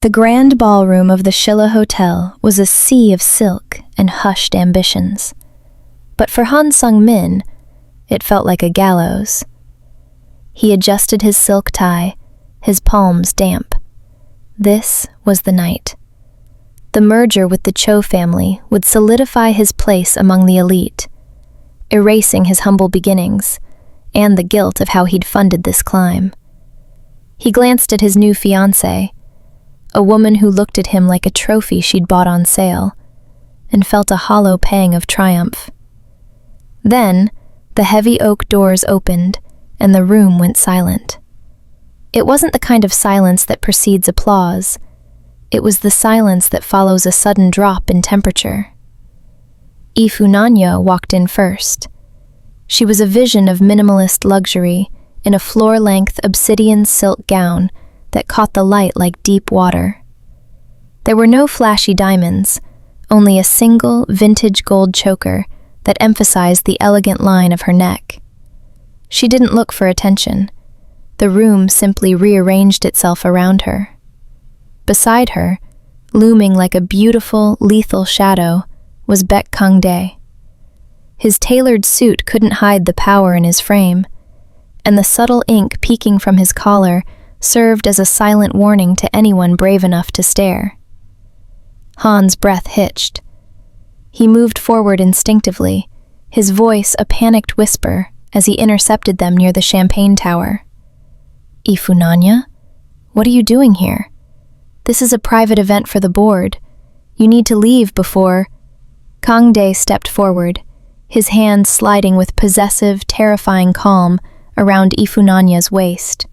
The grand ballroom of the Shilla Hotel was a sea of silk and hushed ambitions. But for Han Sung-min, it felt like a gallows. He adjusted his silk tie, his palms damp. This was the night. The merger with the Cho family would solidify his place among the elite, erasing his humble beginnings and the guilt of how he'd funded this climb. He glanced at his new fiancée, a woman who looked at him like a trophy she'd bought on sale, and felt a hollow pang of triumph. Then, the heavy oak doors opened, and the room went silent. It wasn't the kind of silence that precedes applause. It was the silence that follows a sudden drop in temperature. Ifunanya walked in first. She was a vision of minimalist luxury in a floor-length obsidian silk gown that caught the light like deep water. There were no flashy diamonds, only a single vintage gold choker that emphasized the elegant line of her neck. She didn't look for attention. The room simply rearranged itself around her. Beside her, looming like a beautiful, lethal shadow, was Baek Kang-dae. His tailored suit couldn't hide the power in his frame, and the subtle ink peeking from his collar served as a silent warning to anyone brave enough to stare. Han's breath hitched. He moved forward instinctively, his voice a panicked whisper as he intercepted them near the champagne tower. "Ifunanya? What are you doing here? This is a private event for the board. You need to leave before—" Kang-dae stepped forward, his hand sliding with possessive, terrifying calm around Ifunanya's waist.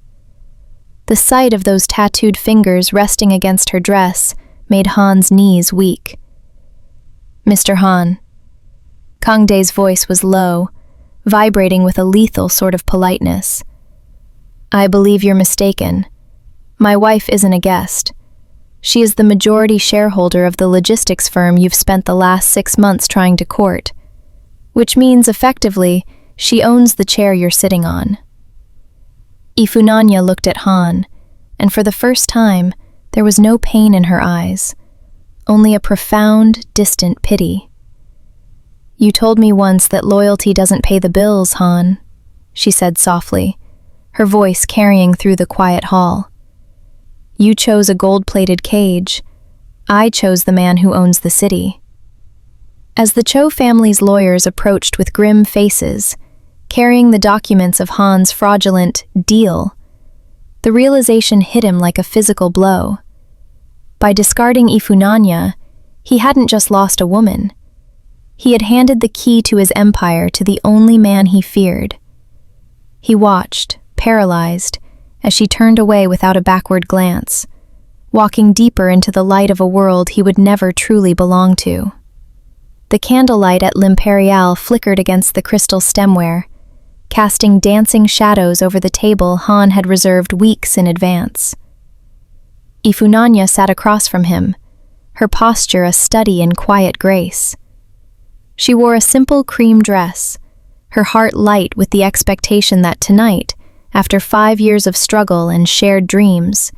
The sight of those tattooed fingers resting against her dress made Han's knees weak. "Mr. Han." Kang-dae's voice was low, vibrating with a lethal sort of politeness. "I believe you're mistaken. My wife isn't a guest. She is the majority shareholder of the logistics firm you've spent the last 6 months trying to court, which means, effectively, she owns the chair you're sitting on." Ifunanya looked at Han, and for the first time, there was no pain in her eyes, only a profound, distant pity. "You told me once that loyalty doesn't pay the bills, Han," she said softly, her voice carrying through the quiet hall. "You chose a gold-plated cage. I chose the man who owns the city." As the Cho family's lawyers approached with grim faces, carrying the documents of Han's fraudulent deal, the realization hit him like a physical blow. By discarding Ifunanya, he hadn't just lost a woman. He had handed the key to his empire to the only man he feared. He watched, paralyzed, as she turned away without a backward glance, walking deeper into the light of a world he would never truly belong to. The candlelight at L'Imperial flickered against the crystal stemware, casting dancing shadows over the table Han had reserved weeks in advance. Ifunanya sat across from him, her posture a study in quiet grace. She wore a simple cream dress, her heart light with the expectation that tonight, after 5 years of struggle and shared dreams,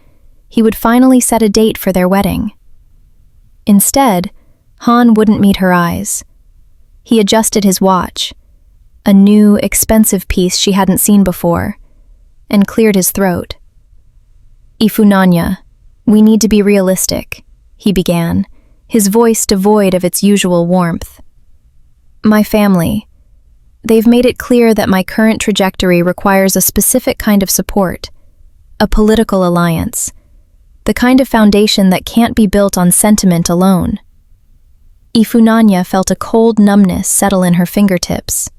he would finally set a date for their wedding. Instead, Han wouldn't meet her eyes. He adjusted his watch, a new, expensive piece she hadn't seen before, and cleared his throat. "Ifunanya, we need to be realistic," he began, his voice devoid of its usual warmth. "My family, they've made it clear that my current trajectory requires a specific kind of support, a political alliance, the kind of foundation that can't be built on sentiment alone." Ifunanya felt a cold numbness settle in her fingertips.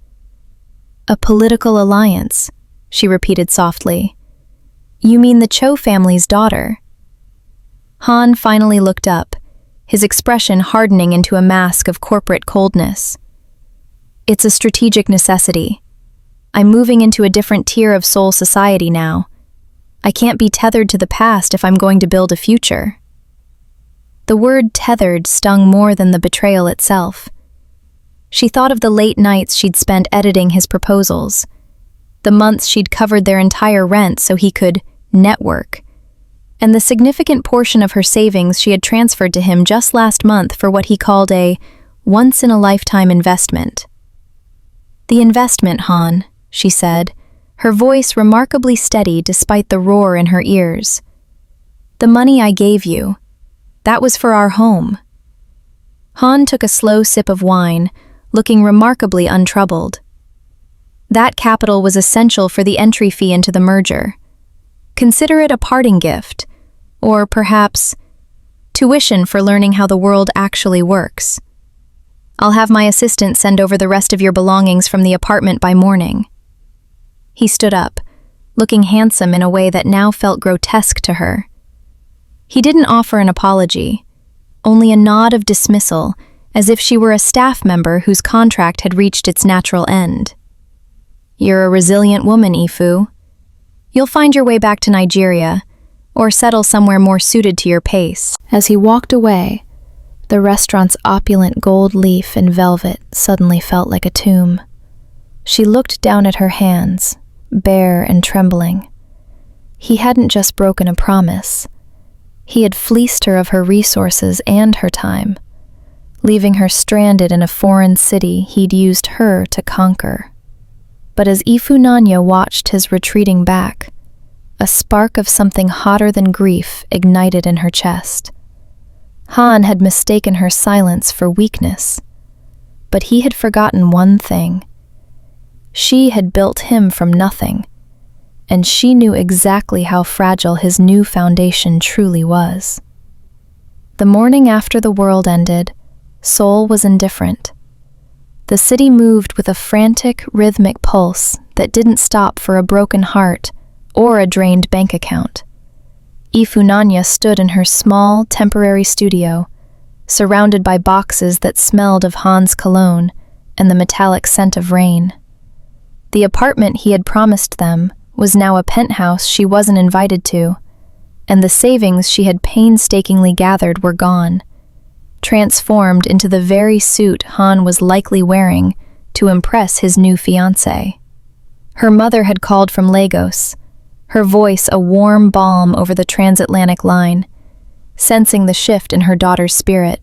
"A political alliance," she repeated softly. "You mean the Cho family's daughter?" Han finally looked up, his expression hardening into a mask of corporate coldness. "It's a strategic necessity. I'm moving into a different tier of soul society now. I can't be tethered to the past if I'm going to build a future." The word tethered stung more than the betrayal itself. She thought of the late nights she'd spent editing his proposals, the months she'd covered their entire rent so he could network, and the significant portion of her savings she had transferred to him just last month for what he called a once-in-a-lifetime investment. "The investment, Han," she said, her voice remarkably steady despite the roar in her ears. "The money I gave you, that was for our home." Han took a slow sip of wine, looking remarkably untroubled. "That capital was essential for the entry fee into the merger. Consider it a parting gift, or perhaps tuition for learning how the world actually works. I'll have my assistant send over the rest of your belongings from the apartment by morning." He stood up, looking handsome in a way that now felt grotesque to her. He didn't offer an apology, only a nod of dismissal, as if she were a staff member whose contract had reached its natural end. "You're a resilient woman, Ifu. You'll find your way back to Nigeria, or settle somewhere more suited to your pace." As he walked away, the restaurant's opulent gold leaf and velvet suddenly felt like a tomb. She looked down at her hands, bare and trembling. He hadn't just broken a promise. He had fleeced her of her resources and her time, leaving her stranded in a foreign city he'd used her to conquer. But as Ifunanya watched his retreating back, a spark of something hotter than grief ignited in her chest. Han had mistaken her silence for weakness, but he had forgotten one thing. She had built him from nothing, and she knew exactly how fragile his new foundation truly was. The morning after the world ended, Seoul was indifferent. The city moved with a frantic, rhythmic pulse that didn't stop for a broken heart or a drained bank account. Ifunanya stood in her small, temporary studio, surrounded by boxes that smelled of Han's cologne and the metallic scent of rain. The apartment he had promised them was now a penthouse she wasn't invited to, and the savings she had painstakingly gathered were gone, transformed into the very suit Han was likely wearing to impress his new fiancé. Her mother had called from Lagos, her voice a warm balm over the transatlantic line, sensing the shift in her daughter's spirit.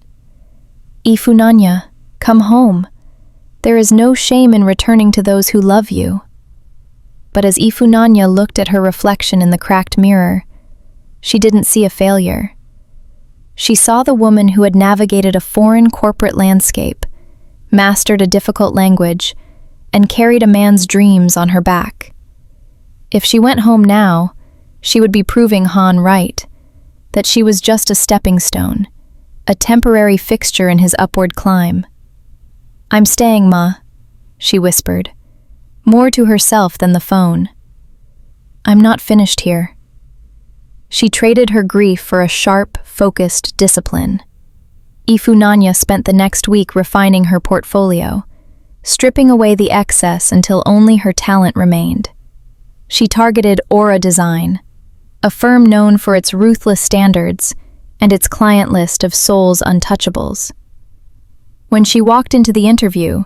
"Ifunanya, come home. There is no shame in returning to those who love you." But as Ifunanya looked at her reflection in the cracked mirror, she didn't see a failure. She saw the woman who had navigated a foreign corporate landscape, mastered a difficult language, and carried a man's dreams on her back. If she went home now, she would be proving Han right, that she was just a stepping stone, a temporary fixture in his upward climb. "I'm staying, Ma," she whispered, more to herself than the phone. "I'm not finished here." She traded her grief for a sharp, focused discipline. Ifunanya spent the next week refining her portfolio, stripping away the excess until only her talent remained. She targeted Aura Design, a firm known for its ruthless standards and its client list of Seoul's untouchables. When she walked into the interview,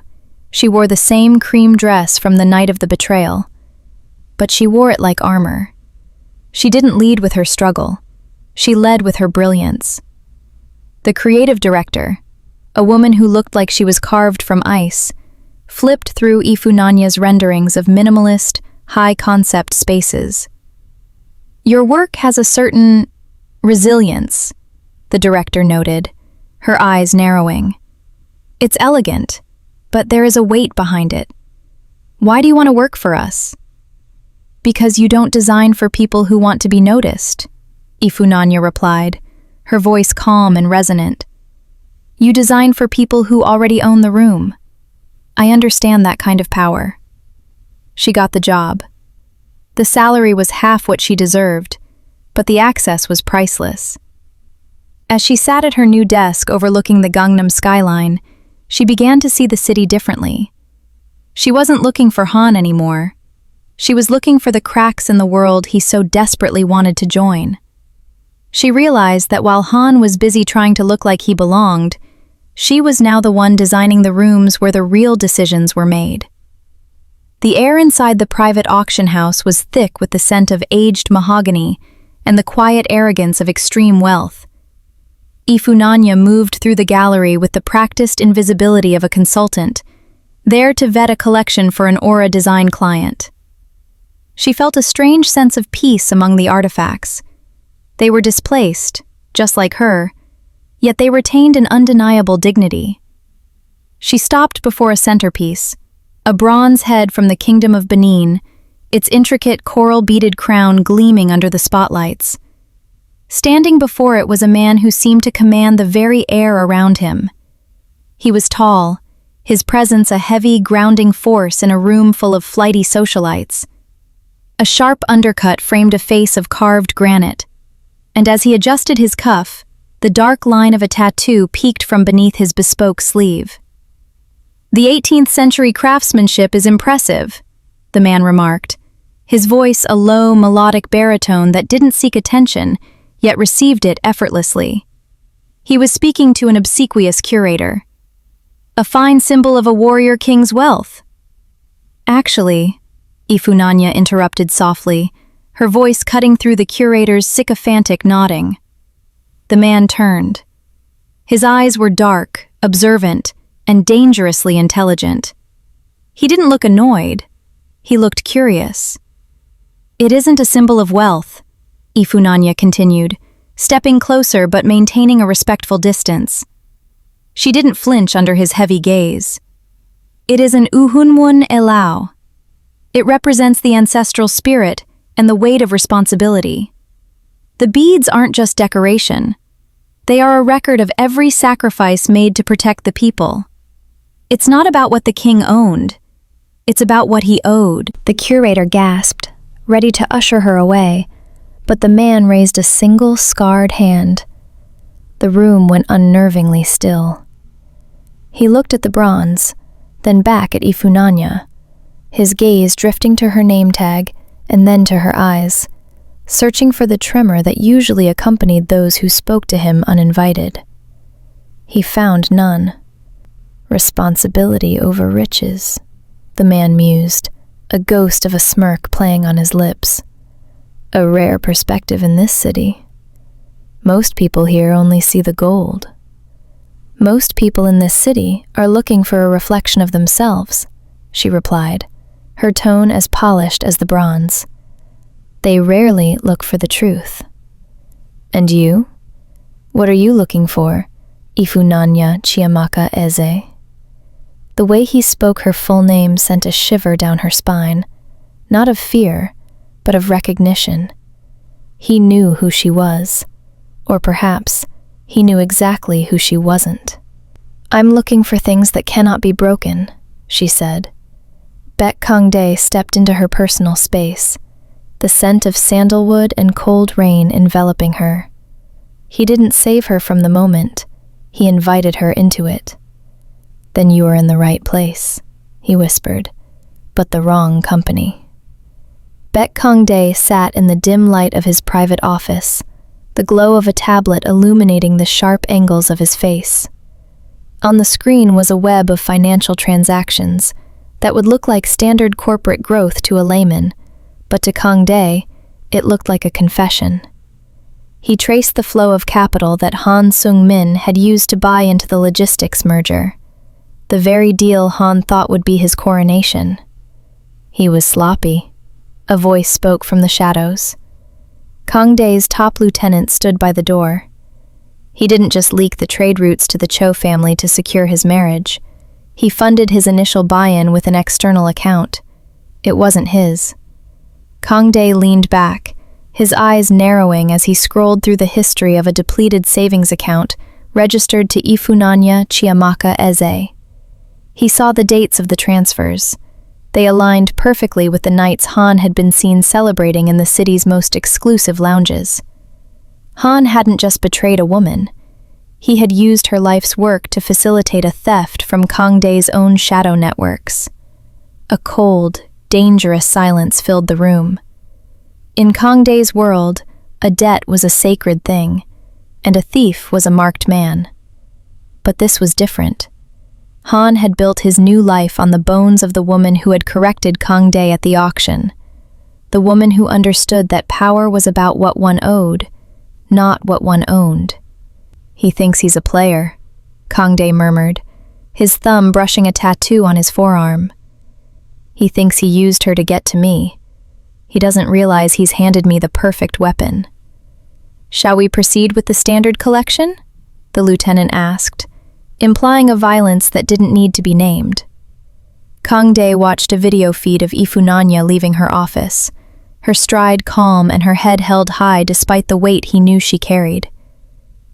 she wore the same cream dress from the night of the betrayal, but she wore it like armor. She didn't lead with her struggle. She led with her brilliance. The creative director, a woman who looked like she was carved from ice, flipped through Ifunanya's renderings of minimalist, high-concept spaces. "Your work has a certain resilience," the director noted, her eyes narrowing. "It's elegant, but there is a weight behind it. Why do you want to work for us?" "Because you don't design for people who want to be noticed," Ifunanya replied, her voice calm and resonant. "You design for people who already own the room. I understand that kind of power." She got the job. The salary was half what she deserved, but the access was priceless. As she sat at her new desk overlooking the Gangnam skyline, she began to see the city differently. She wasn't looking for Han anymore. She was looking for the cracks in the world he so desperately wanted to join. She realized that while Han was busy trying to look like he belonged, she was now the one designing the rooms where the real decisions were made. The air inside the private auction house was thick with the scent of aged mahogany and the quiet arrogance of extreme wealth. Ifunanya moved through the gallery with the practiced invisibility of a consultant, there to vet a collection for an aura design client. She felt a strange sense of peace among the artifacts. They were displaced, just like her, yet they retained an undeniable dignity. She stopped before a centerpiece, a bronze head from the Kingdom of Benin, its intricate coral-beaded crown gleaming under the spotlights. Standing before it was a man who seemed to command the very air around him. He was tall, his presence a heavy, grounding force in a room full of flighty socialites. A sharp undercut framed a face of carved granite, and as he adjusted his cuff, the dark line of a tattoo peeked from beneath his bespoke sleeve. "The 18th century craftsmanship is impressive," the man remarked, his voice a low, melodic baritone that didn't seek attention, yet received it effortlessly. He was speaking to an obsequious curator. "A fine symbol of a warrior king's wealth." "Actually," Ifunanya interrupted softly, her voice cutting through the curator's sycophantic nodding. The man turned. His eyes were dark, observant, and dangerously intelligent. He didn't look annoyed. He looked curious. "It isn't a symbol of wealth," Ifunanya continued, stepping closer but maintaining a respectful distance. She didn't flinch under his heavy gaze. "It is an uhunmun elao. It represents the ancestral spirit and the weight of responsibility. The beads aren't just decoration. They are a record of every sacrifice made to protect the people. It's not about what the king owned. It's about what he owed." The curator gasped, ready to usher her away, but the man raised a single scarred hand. The room went unnervingly still. He looked at the bronze, then back at Ifunanya, his gaze drifting to her name tag and then to her eyes, searching for the tremor that usually accompanied those who spoke to him uninvited. He found none. "Responsibility over riches," the man mused, a ghost of a smirk playing on his lips. "A rare perspective in this city. Most people here only see the gold." "Most people in this city are looking for a reflection of themselves," she replied, her tone as polished as the bronze. "They rarely look for the truth." "And you? What are you looking for, Ifunanya Chiamaka Eze?" The way he spoke her full name sent a shiver down her spine, not of fear, but of recognition. He knew who she was, or perhaps he knew exactly who she wasn't. "I'm looking for things that cannot be broken," she said. Baek Kangdae stepped into her personal space, the scent of sandalwood and cold rain enveloping her. He didn't save her from the moment, he invited her into it. "Then you are in the right place," he whispered, "but the wrong company." Baek Kangdae sat in the dim light of his private office, the glow of a tablet illuminating the sharp angles of his face. On the screen was a web of financial transactions that would look like standard corporate growth to a layman, but to Kangdae, it looked like a confession. He traced the flow of capital that Han Sung-min had used to buy into the logistics merger, the very deal Han thought would be his coronation. He was sloppy. A voice spoke from the shadows. Kangdae's top lieutenant stood by the door. He didn't just leak the trade routes to the Cho family to secure his marriage. He funded his initial buy-in with an external account. It wasn't his. Kangdae leaned back, his eyes narrowing as he scrolled through the history of a depleted savings account registered to Ifunanya Chiamaka Eze. He saw the dates of the transfers. They aligned perfectly with the nights Han had been seen celebrating in the city's most exclusive lounges. Han hadn't just betrayed a woman. He had used her life's work to facilitate a theft from Kangdae's own shadow networks. A cold, dangerous silence filled the room. In Kangdae's world, a debt was a sacred thing, and a thief was a marked man. But this was different. Han had built his new life on the bones of the woman who had corrected Kangdae at the auction. the woman who understood that power was about what one owed, not what one owned. "He thinks he's a player," Kangdae murmured, his thumb brushing a tattoo on his forearm. "He thinks he used her to get to me. He doesn't realize he's handed me the perfect weapon." "Shall we proceed with the standard collection?" the lieutenant asked, implying a violence that didn't need to be named. Kangdae watched a video feed of Ifunanya leaving her office, her stride calm and her head held high despite the weight he knew she carried.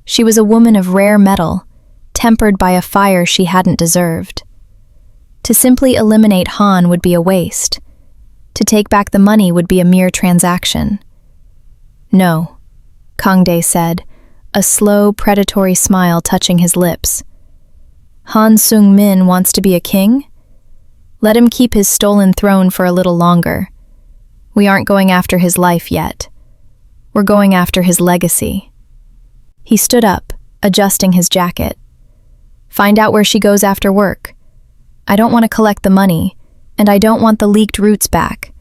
She was a woman of rare metal, tempered by a fire she hadn't deserved. To simply eliminate Han would be a waste. To take back the money would be a mere transaction. "No," Kangdae said, a slow, predatory smile touching his lips. "Han Sung-min wants to be a king? Let him keep his stolen throne for a little longer. We aren't going after his life yet. We're going after his legacy." He stood up, adjusting his jacket. "Find out where she goes after work. I don't want to collect the money, and I don't want the leaked roots back.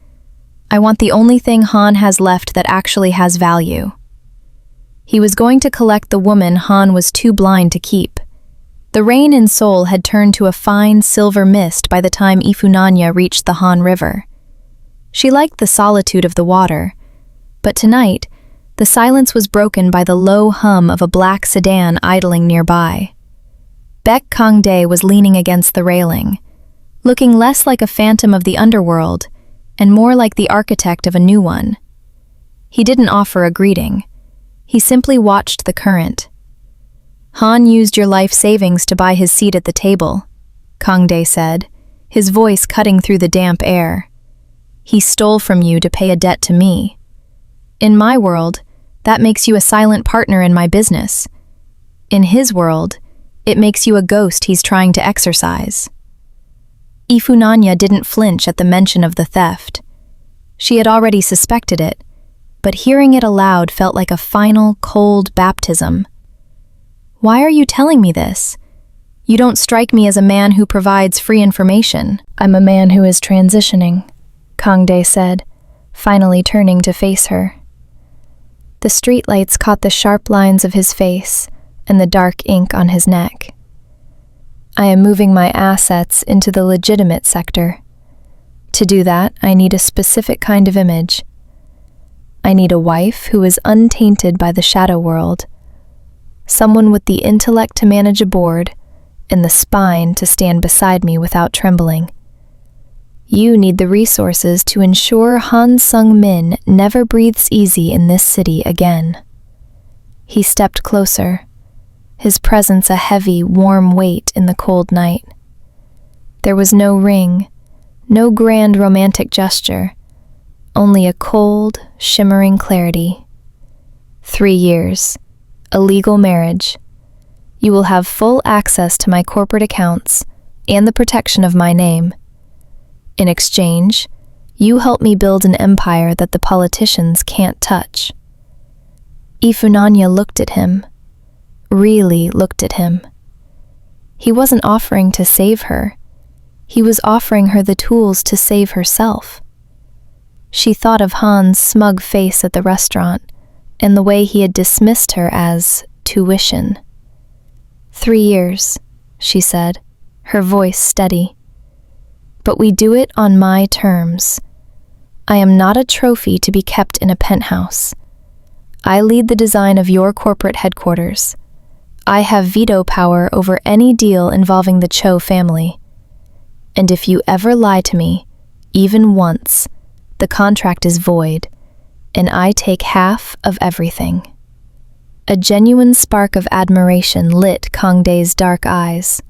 I want the only thing Han has left that actually has value." He was going to collect the woman Han was too blind to keep. The rain in Seoul had turned to a fine silver mist by the time Ifunanya reached the Han River. She liked the solitude of the water, but tonight, the silence was broken by the low hum of a black sedan idling nearby. Baek Kangdae was leaning against the railing, looking less like a phantom of the underworld and more like the architect of a new one. He didn't offer a greeting. He simply watched the current. "Han used your life savings to buy his seat at the table," Kangdae said, his voice cutting through the damp air. "He stole from you to pay a debt to me. In my world, that makes you a silent partner in my business. In his world, it makes you a ghost he's trying to exorcise." Ifunanya didn't flinch at the mention of the theft. She had already suspected it, but hearing it aloud felt like a final, cold baptism. "Why are you telling me this? You don't strike me as a man who provides free information." "I'm a man who is transitioning," Kangdae said, finally turning to face her. The streetlights caught the sharp lines of his face and the dark ink on his neck. "I am moving my assets into the legitimate sector. To do that, I need a specific kind of image. I need a wife who is untainted by the shadow world, someone with the intellect to manage a board and the spine to stand beside me without trembling. You need the resources to ensure Han Sung-min never breathes easy in this city again." He stepped closer, his presence a heavy, warm weight in the cold night. There was no ring, no grand romantic gesture, only a cold, shimmering clarity. 3 years, a legal marriage. You will have full access to my corporate accounts and the protection of my name. In exchange, you help me build an empire that the politicians can't touch. Ifunanya looked at him, really looked at him. He wasn't offering to save her. He was offering her the tools to save herself. She thought of Han's smug face at the restaurant and the way he had dismissed her as tuition. 3 years, she said, her voice steady. But we do it on my terms. I am not a trophy to be kept in a penthouse. I lead the design of your corporate headquarters. I have veto power over any deal involving the Cho family. And if you ever lie to me, even once, the contract is void, and I take half of everything. A genuine spark of admiration lit Kangdae's dark eyes.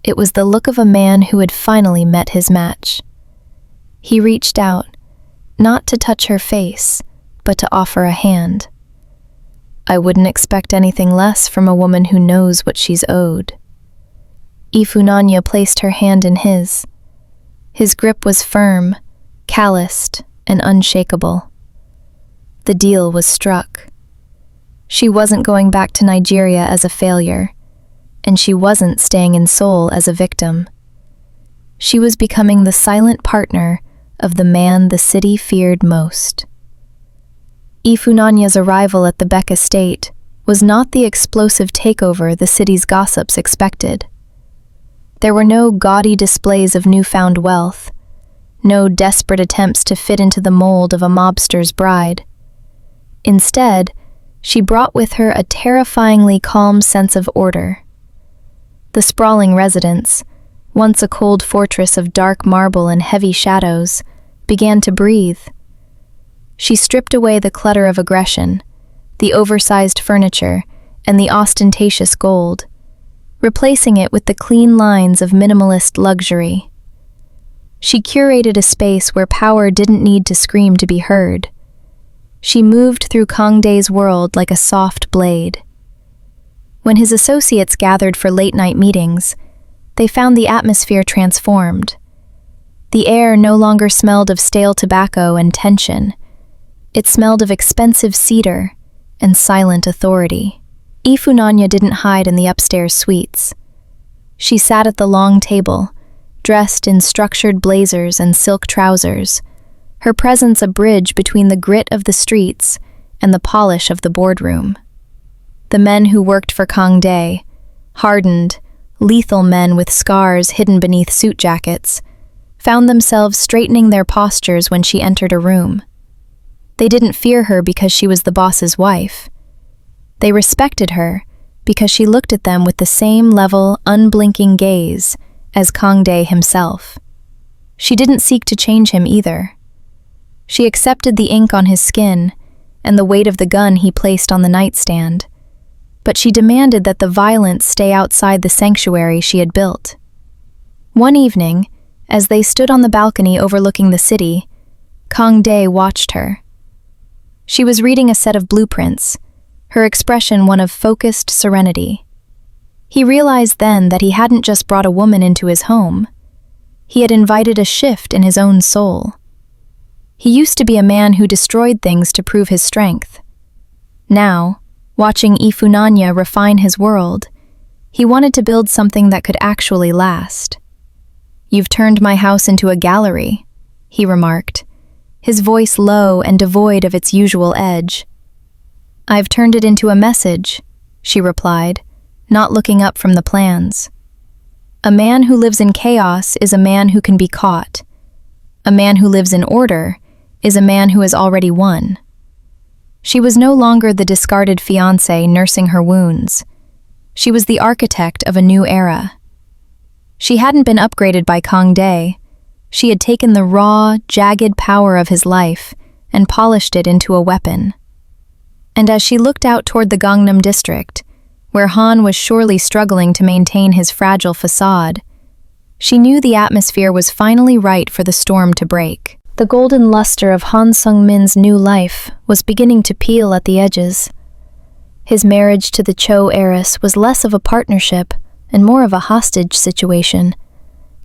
It was the look of a man who had finally met his match. He reached out, not to touch her face, but to offer a hand. I wouldn't expect anything less from a woman who knows what she's owed. Ifunanya placed her hand in his. His grip was firm, calloused, and unshakable. The deal was struck. She wasn't going back to Nigeria as a failure, and she wasn't staying in Seoul as a victim. She was becoming the silent partner of the man the city feared most. Ifunanya's arrival at the Beck estate was not the explosive takeover the city's gossips expected. There were no gaudy displays of newfound wealth, no desperate attempts to fit into the mold of a mobster's bride. Instead, she brought with her a terrifyingly calm sense of order. The sprawling residence, once a cold fortress of dark marble and heavy shadows, began to breathe. She stripped away the clutter of aggression, the oversized furniture, and the ostentatious gold, replacing it with the clean lines of minimalist luxury. She curated a space where power didn't need to scream to be heard. She moved through Kangdae's world like a soft blade. When his associates gathered for late-night meetings, they found the atmosphere transformed. The air no longer smelled of stale tobacco and tension. It smelled of expensive cedar and silent authority. Ifunanya didn't hide in the upstairs suites. She sat at the long table, dressed in structured blazers and silk trousers, her presence a bridge between the grit of the streets and the polish of the boardroom. The men who worked for Kangdae, hardened, lethal men with scars hidden beneath suit jackets, found themselves straightening their postures when she entered a room. They didn't fear her because she was the boss's wife. They respected her because she looked at them with the same level, unblinking gaze as Kangdae himself. She didn't seek to change him either. She accepted the ink on his skin and the weight of the gun he placed on the nightstand, but she demanded that the violence stay outside the sanctuary she had built. One evening, as they stood on the balcony overlooking the city, Kangdae watched her. She was reading a set of blueprints, her expression one of focused serenity. He realized then that he hadn't just brought a woman into his home. He had invited a shift in his own soul. He used to be a man who destroyed things to prove his strength. Now, watching Ifunanya refine his world, he wanted to build something that could actually last. "You've turned my house into a gallery," he remarked, his voice low and devoid of its usual edge. "I've turned it into a message," she replied, not looking up from the plans. "A man who lives in chaos is a man who can be caught. A man who lives in order is a man who has already won." She was no longer the discarded fiancé nursing her wounds. She was the architect of a new era. She hadn't been upgraded by Kangdae. She had taken the raw, jagged power of his life and polished it into a weapon. And as she looked out toward the Gangnam district, where Han was surely struggling to maintain his fragile facade, she knew the atmosphere was finally right for the storm to break. The golden luster of Han Sung-min's new life was beginning to peel at the edges. His marriage to the Cho heiress was less of a partnership and more of a hostage situation,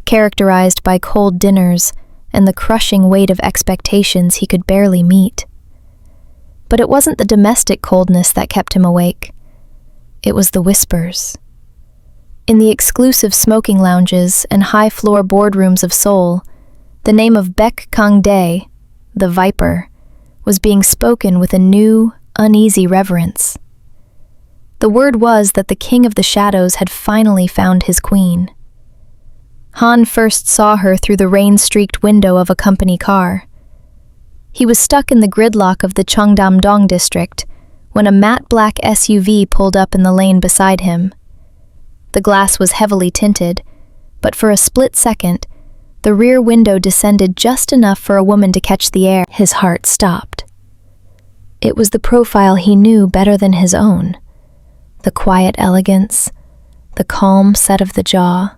characterized by cold dinners and the crushing weight of expectations he could barely meet. But it wasn't the domestic coldness that kept him awake. It was the whispers. In the exclusive smoking lounges and high-floor boardrooms of Seoul, the name of Baek Kangdae, the Viper, was being spoken with a new, uneasy reverence. The word was that the King of the Shadows had finally found his queen. Han first saw her through the rain-streaked window of a company car. He was stuck in the gridlock of the Cheongdam-dong district when a matte black SUV pulled up in the lane beside him. The glass was heavily tinted, but for a split second, the rear window descended just enough for a woman to catch the air. His heart stopped. It was the profile he knew better than his own. The quiet elegance, the calm set of the jaw.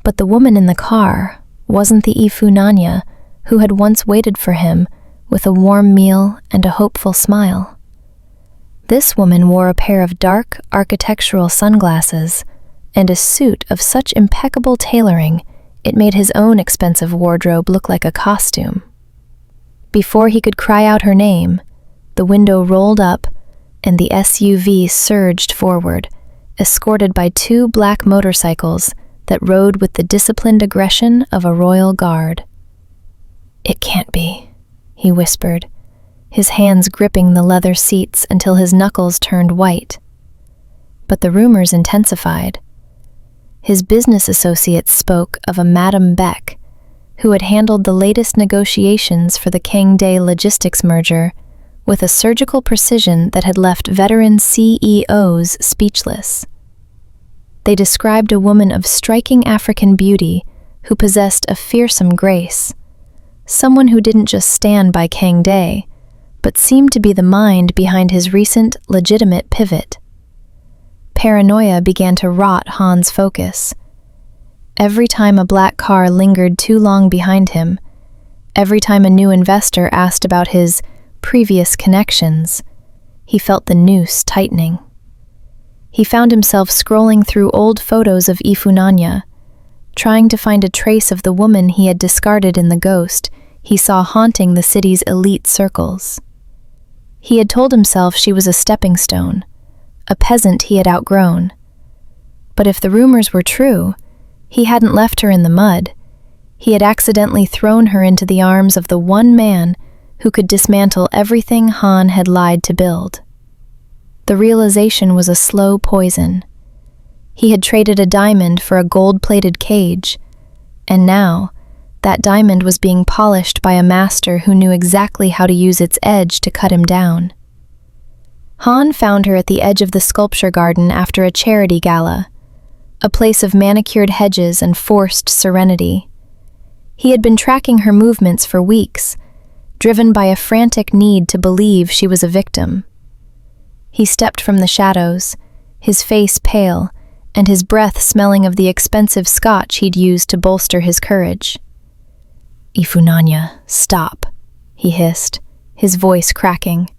But the woman in the car wasn't the Ifunanya who had once waited for him with a warm meal and a hopeful smile. This woman wore a pair of dark architectural sunglasses and a suit of such impeccable tailoring it made his own expensive wardrobe look like a costume. Before he could cry out her name, the window rolled up and the SUV surged forward, escorted by 2 black motorcycles that rode with the disciplined aggression of a royal guard. "It can't be," he whispered, his hands gripping the leather seats until his knuckles turned white. But the rumors intensified. His business associates spoke of a Madame Beck, who had handled the latest negotiations for the Kang-dae logistics merger with a surgical precision that had left veteran CEOs speechless. They described a woman of striking African beauty who possessed a fearsome grace, someone who didn't just stand by Kang-dae, but seemed to be the mind behind his recent legitimate pivot. Paranoia began to rot Han's focus. Every time a black car lingered too long behind him, every time a new investor asked about his previous connections, he felt the noose tightening. He found himself scrolling through old photos of Ifunanya, trying to find a trace of the woman he had discarded in the ghost he saw haunting the city's elite circles. He had told himself she was a stepping stone, a peasant he had outgrown. But if the rumors were true, he hadn't left her in the mud. He had accidentally thrown her into the arms of the one man who could dismantle everything Han had lied to build. The realization was a slow poison. He had traded a diamond for a gold-plated cage, and now that diamond was being polished by a master who knew exactly how to use its edge to cut him down. Han found her at the edge of the sculpture garden after a charity gala, a place of manicured hedges and forced serenity. He had been tracking her movements for weeks, driven by a frantic need to believe she was a victim. He stepped from the shadows, his face pale, and his breath smelling of the expensive scotch he'd used to bolster his courage. "Ifunanya, stop," he hissed, his voice cracking.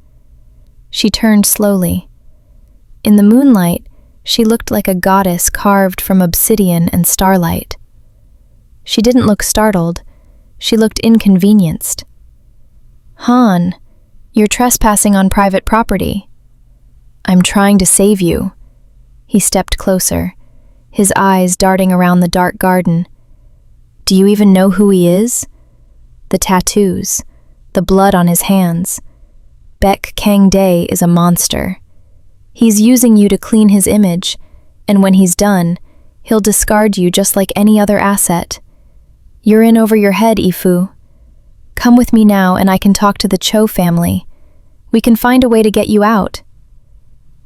She turned slowly. In the moonlight, she looked like a goddess carved from obsidian and starlight. She didn't look startled. She looked inconvenienced. "Han, you're trespassing on private property." "I'm trying to save you." He stepped closer, his eyes darting around the dark garden. "Do you even know who he is?" The tattoos, the blood on his hands. Beck Kang-dae is a monster. He's using you to clean his image, and when he's done, he'll discard you just like any other asset. You're in over your head, Ifu. Come with me now and I can talk to the Cho family. We can find a way to get you out.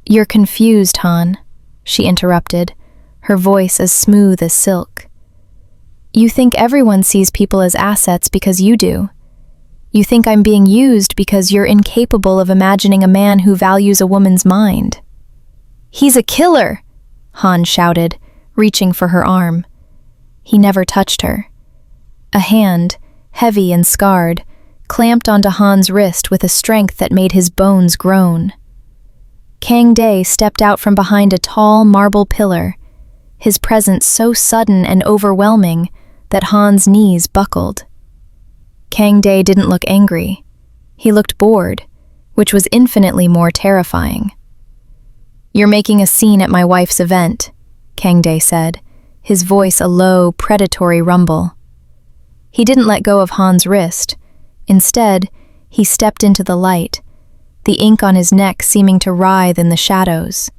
"You're confused, Han," she interrupted, her voice as smooth as silk. "You think everyone sees people as assets because you do. You think I'm being used because you're incapable of imagining a man who values a woman's mind." "He's a killer!" Han shouted, reaching for her arm. He never touched her. A hand, heavy and scarred, clamped onto Han's wrist with a strength that made his bones groan. Kang-dae stepped out from behind a tall marble pillar, his presence so sudden and overwhelming that Han's knees buckled. Kang-dae didn't look angry. He looked bored, which was infinitely more terrifying. "You're making a scene at my wife's event," Kang-dae said, his voice a low, predatory rumble. He didn't let go of Han's wrist. Instead, he stepped into the light, the ink on his neck seeming to writhe in the shadows.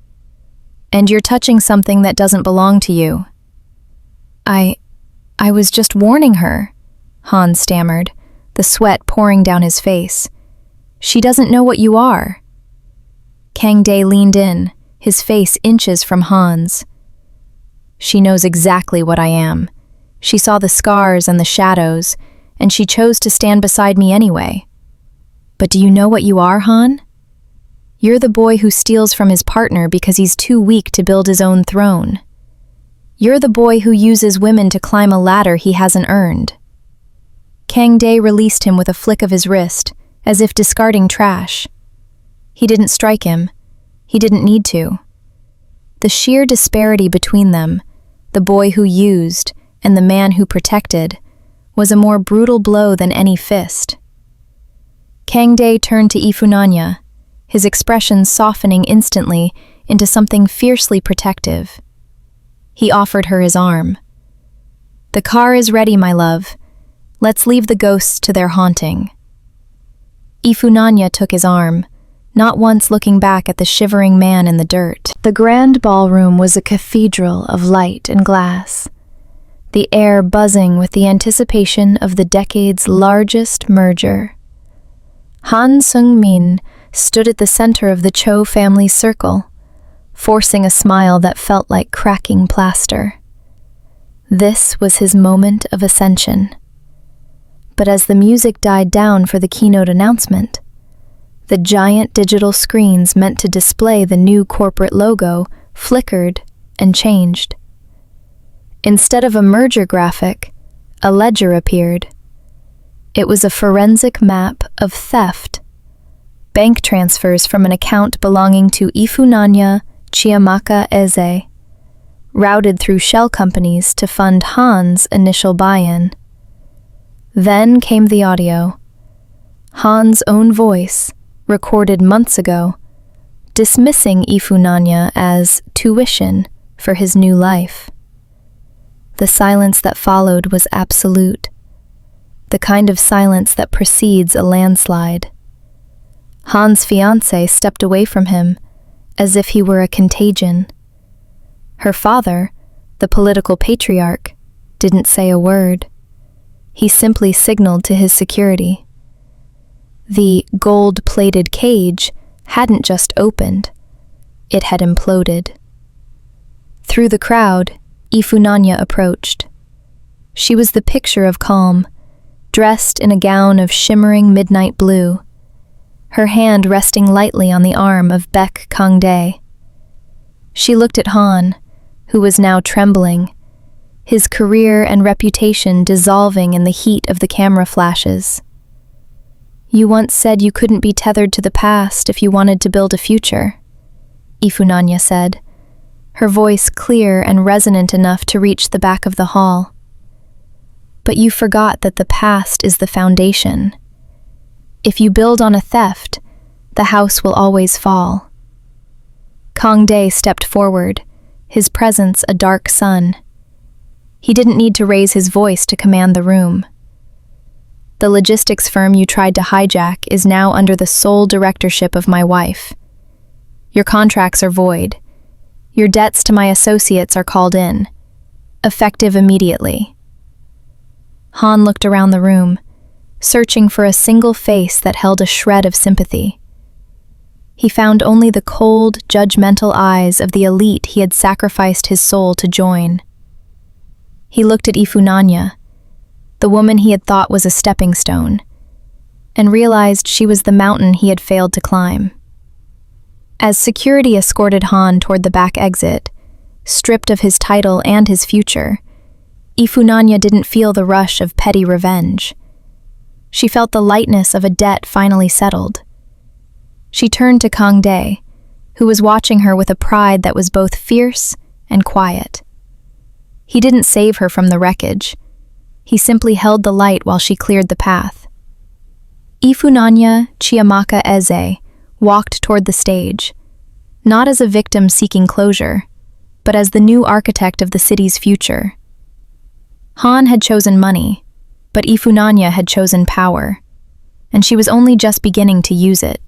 "And you're touching something that doesn't belong to you." I was just warning her," Han stammered, the sweat pouring down his face. "She doesn't know what you are." Kang-dae leaned in, his face inches from Han's. "She knows exactly what I am. She saw the scars and the shadows, and she chose to stand beside me anyway. But do you know what you are, Han? You're the boy who steals from his partner because he's too weak to build his own throne. You're the boy who uses women to climb a ladder he hasn't earned." Kang-dae released him with a flick of his wrist, as if discarding trash. He didn't strike him. He didn't need to. The sheer disparity between them, the boy who used and the man who protected, was a more brutal blow than any fist. Kang-dae turned to Ifunanya, his expression softening instantly into something fiercely protective. He offered her his arm. "The car is ready, my love. Let's leave the ghosts to their haunting. Ifunanya took his arm, not once looking back at the shivering man in the dirt. The grand ballroom was a cathedral of light and glass, the air buzzing with the anticipation of the decade's largest merger. Han Sung-min stood at the center of the Cho family circle, forcing a smile that felt like cracking plaster. This was his moment of ascension. But as the music died down for the keynote announcement, the giant digital screens meant to display the new corporate logo flickered and changed. Instead of a merger graphic, a ledger appeared. It was a forensic map of theft, bank transfers from an account belonging to Ifunanya Chiamaka Eze, routed through shell companies to fund Han's initial buy-in. Then came the audio. Han's own voice, recorded months ago, dismissing Ifunanya as tuition for his new life. The silence that followed was absolute, the kind of silence that precedes a landslide. Han's fiancé stepped away from him as if he were a contagion. Her father, the political patriarch, didn't say a word. He simply signaled to his security. The gold-plated cage hadn't just opened, it had imploded. Through the crowd, Ifunanya approached. She was the picture of calm, dressed in a gown of shimmering midnight blue, her hand resting lightly on the arm of Baek Kangdae. She looked at Han, who was now trembling, his career and reputation dissolving in the heat of the camera flashes. "You once said you couldn't be tethered to the past if you wanted to build a future," Ifunanya said, her voice clear and resonant enough to reach the back of the hall. "But you forgot that the past is the foundation. If you build on a theft, the house will always fall." Kangdae stepped forward, his presence a dark sun. He didn't need to raise his voice to command the room. "The logistics firm you tried to hijack is now under the sole directorship of my wife. Your contracts are void. Your debts to my associates are called in, effective immediately." Han looked around the room, searching for a single face that held a shred of sympathy. He found only the cold, judgmental eyes of the elite he had sacrificed his soul to join. He looked at Ifunanya, the woman he had thought was a stepping stone, and realized she was the mountain he had failed to climb. As security escorted Han toward the back exit, stripped of his title and his future, Ifunanya didn't feel the rush of petty revenge. She felt the lightness of a debt finally settled. She turned to Kangdae, who was watching her with a pride that was both fierce and quiet. He didn't save her from the wreckage. He simply held the light while she cleared the path. Ifunanya Chiamaka Eze walked toward the stage, not as a victim seeking closure, but as the new architect of the city's future. Han had chosen money, but Ifunanya had chosen power, and she was only just beginning to use it.